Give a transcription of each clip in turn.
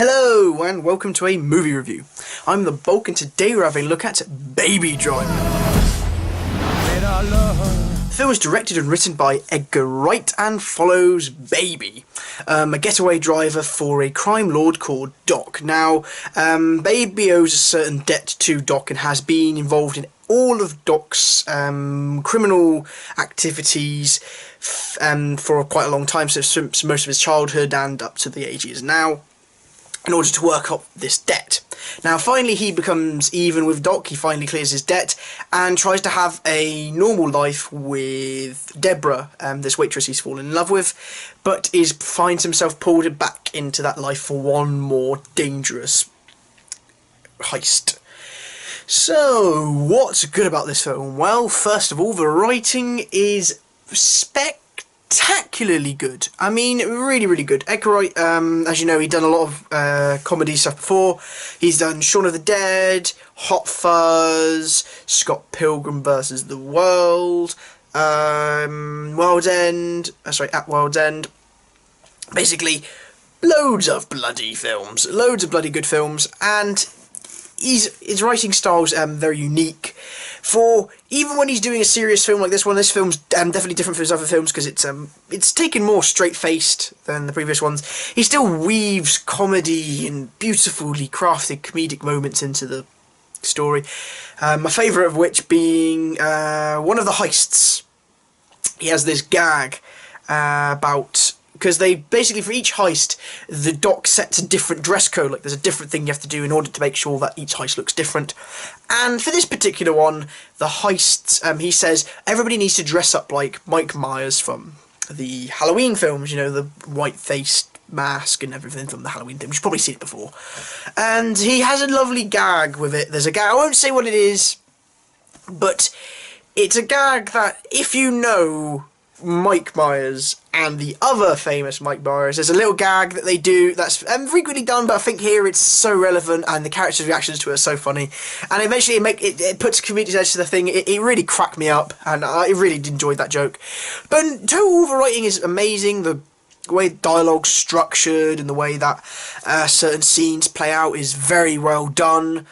Hello and welcome to a movie review. I'm the Bulk and today we're having a look at Baby Driver. The film is directed and written by Edgar Wright and follows Baby, a getaway driver for a crime lord called Doc. Now, Baby owes a certain debt to Doc and has been involved in all of Doc's criminal activities for quite a long time, so most of his childhood and up to the age he is now, in order to work up this debt. Now finally he becomes even with Doc, he finally clears his debt and tries to have a normal life with Deborah, this waitress he's fallen in love with, but finds himself pulled back into that life for one more dangerous heist. So, what's good about this film? Well, first of all, the writing is spectacularly good. I mean, really good. Edgar Wright, as you know, he's done a lot of comedy stuff before. He's done Shaun of the Dead, Hot Fuzz, Scott Pilgrim vs. the World, At World's End. Basically, loads of bloody films, loads of bloody good films, and his writing style's very unique. For even when he's doing a serious film like this one, this film's definitely different from his other films because it's taken more straight-faced than the previous ones. He still weaves comedy and beautifully crafted comedic moments into the story. My favourite of which being one of the heists. He has this gag about, because they basically, for each heist, the Doc sets a different dress code. Like, there's a different thing you have to do in order to make sure that each heist looks different. And for this particular one, the heists, he says everybody needs to dress up like Mike Myers from the Halloween films. You know, the white-faced mask and everything from the Halloween films. You've probably seen it before. And he has a lovely gag with it. There's a gag, I won't say what it is, but it's a gag that, if you know Mike Myers and the other famous Mike Myers, there's a little gag that they do that's frequently done, but I think here it's so relevant and the characters' reactions to it are so funny, and eventually it puts comedic edge to the thing. It really cracked me up and I really enjoyed that joke. But total writing is amazing. The way dialogue's structured and the way that certain scenes play out is very well done.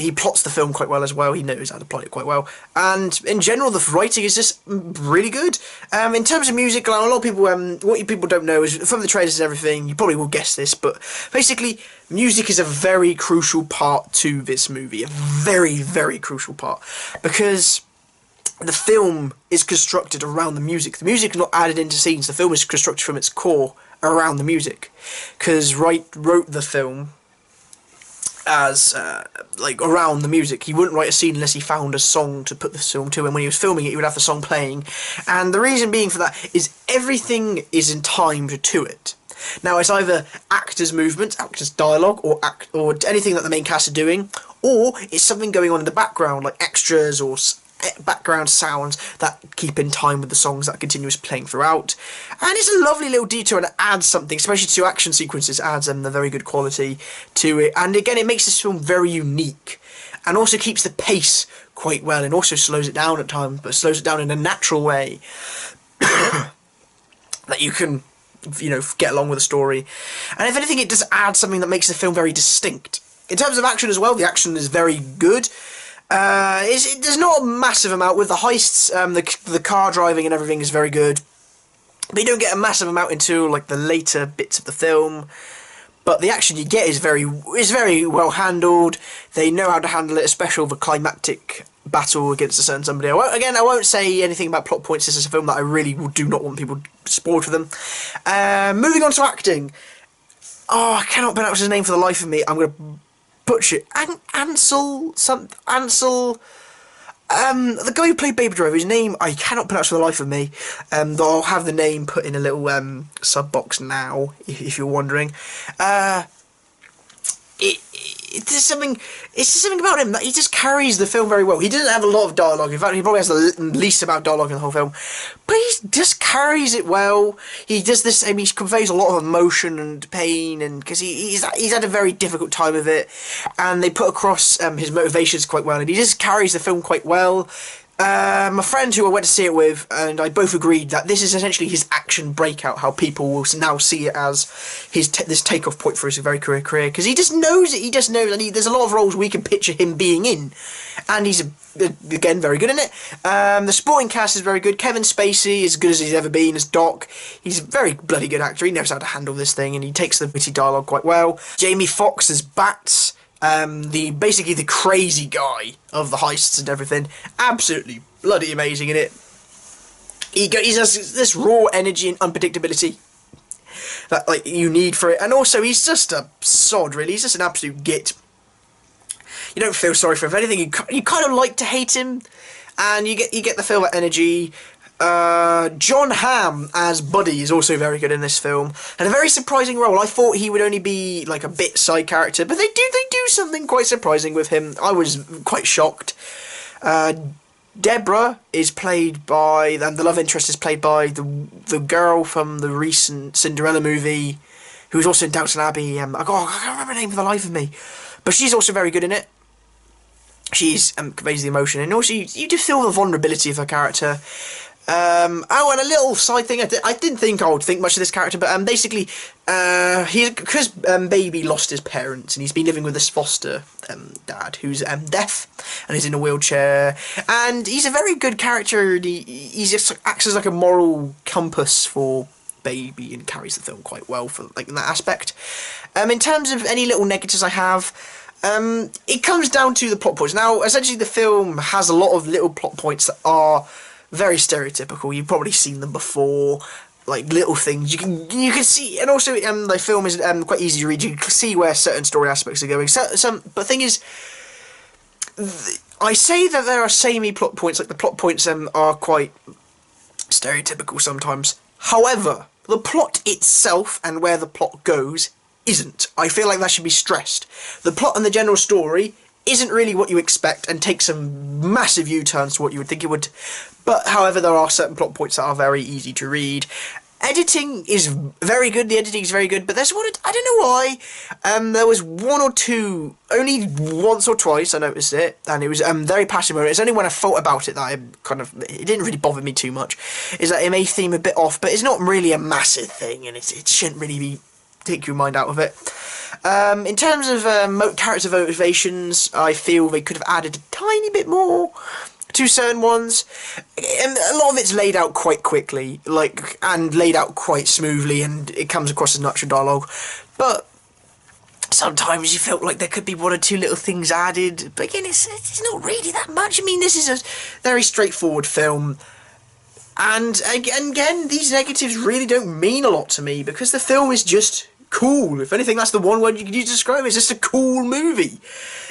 He plots the film quite well as well. He knows how to plot it quite well. And in general, the writing is just really good. In terms of music, a lot of people, what people don't know is, from the trailers and everything, you probably will guess this, but basically, music is a very crucial part to this movie. A very crucial part. Because the film is constructed around the music. The music is not added into scenes. The film is constructed from its core around the music. Because Wright wrote the film as around the music. He wouldn't write a scene unless he found a song to put the film to, and when he was filming it he would have the song playing, and the reason being for that is everything is in timed to it. Now it's either actors' movements, actors' dialogue, or anything that the main cast are doing, or it's something going on in the background like extras or background sounds that keep in time with the songs that are continuously playing throughout. And it's a lovely little detail and it adds something, especially to action sequences, adds a very good quality to it. And again, it makes this film very unique and also keeps the pace quite well and also slows it down at times, but slows it down in a natural way that you can, get along with the story. And if anything, it does add something that makes the film very distinct. In terms of action as well, the action is very good. There's not a massive amount with the heists. The car driving and everything is very good, but you don't get a massive amount into like the later bits of the film. But the action you get is very well handled. They know how to handle it, especially the climactic battle against a certain somebody. I won't say anything about plot points. This is a film that I really do not want people to spoil for them. Moving on to acting. Oh, I cannot pronounce his name for the life of me. I'm going to butcher it. Ansel, the guy who played Baby Driver, his name I cannot pronounce for the life of me. I'll have the name put in a little sub box now, if you're wondering. It's something about him that he just carries the film very well. He doesn't have a lot of dialogue. In fact, he probably has the least amount of dialogue in the whole film. But he just carries it well. He does this. He conveys a lot of emotion and pain, and because he's had a very difficult time of it, and they put across his motivations quite well, and he just carries the film quite well. my friend who I went to see it with and I both agreed that this is essentially his action breakout, how people will now see it as this takeoff point for his very career, because he just knows it. He just knows, and there's a lot of roles we can picture him being in, and he's again very good in it. The supporting cast is very good. Kevin Spacey is as good as he's ever been as Doc. He's a very bloody good actor. He knows how to handle this thing, and he takes the witty dialogue quite well. Jamie Foxx as Bats. Basically the crazy guy of the heists and everything, absolutely bloody amazing in it. He has this raw energy and unpredictability that like you need for it, and also he's just a sod, really. He's just an absolute git. You don't feel sorry for him. If anything, you kind of like to hate him, and you get the feel that energy. Jon Hamm as Buddy is also very good in this film, and a very surprising role. I thought he would only be like a bit side character, but they do something quite surprising with him. I was quite shocked. Deborah is played by, and the love interest is played by the girl from the recent Cinderella movie, who was also in Downton Abbey. I can't remember the name for the life of me, but she's also very good in it. She's conveys the emotion, and also you do feel the vulnerability of her character. Oh, and a little side thing, I didn't think I would think much of this character, but basically, because Baby lost his parents, and he's been living with this foster dad who's deaf, and he's in a wheelchair, and he's a very good character, and he just acts as like a moral compass for Baby, and carries the film quite well for like in that aspect. In terms of any little negatives I have, it comes down to the plot points. Now, essentially, the film has a lot of little plot points that are very stereotypical. You've probably seen them before, like little things you can see, and also the film is quite easy to read. You can see where certain story aspects are going. But the thing is, I say that there are samey plot points. Like the plot points are quite stereotypical sometimes. However, the plot itself and where the plot goes isn't. I feel like that should be stressed. The plot and the general story isn't really what you expect and takes some massive U-turns to what you would think it would. But, however, there are certain plot points that are very easy to read. Editing is very good, the editing is very good, but there's one, I don't know why, there was one or two, only once or twice I noticed it, and it was very passive moment. It's only when I thought about it that it didn't really bother me too much, is that it may seem a bit off, but it's not really a massive thing, and it shouldn't really take your mind out of it. In terms of character motivations, I feel they could have added a tiny bit more to certain ones. And a lot of it's laid out quite quickly, and laid out quite smoothly, and it comes across as natural dialogue. But sometimes you felt like there could be one or two little things added. But again, it's not really that much. I mean, this is a very straightforward film. And again, these negatives really don't mean a lot to me, because the film is just cool. If anything, that's the one word you could use to describe it. It's just a cool movie.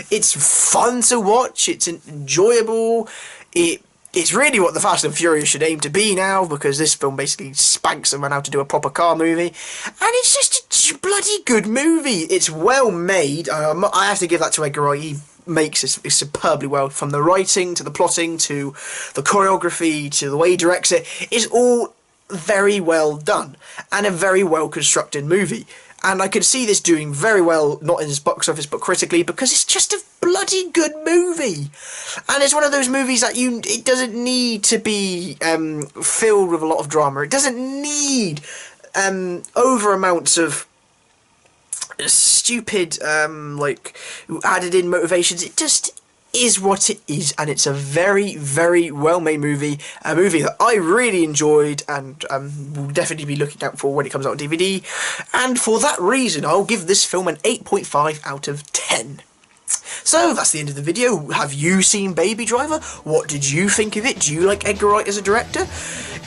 It's fun to watch. It's enjoyable. It's really what the Fast and Furious should aim to be now, because this film basically spanks them on how to do a proper car movie. And it's just a bloody good movie. It's well made. I have to give that to Edgar Wright. He makes it superbly well, from the writing to the plotting to the choreography to the way he directs it. It's all very well done and a very well constructed movie, and I could see this doing very well, not in its box office but critically, because it's just a bloody good movie. And it's one of those movies that it doesn't need to be filled with a lot of drama. It doesn't need over amounts of stupid added in motivations. It just is what it is, and it's a very, very well made movie, a movie that I really enjoyed and will definitely be looking out for when it comes out on DVD, and for that reason I'll give this film an 8.5 out of 10. So that's the end of the video. Have you seen Baby Driver? What did you think of it? Do you like Edgar Wright as a director?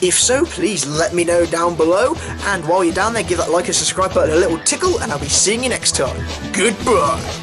If so, please let me know down below, and while you're down there, give that like and subscribe button a little tickle, and I'll be seeing you next time. Goodbye!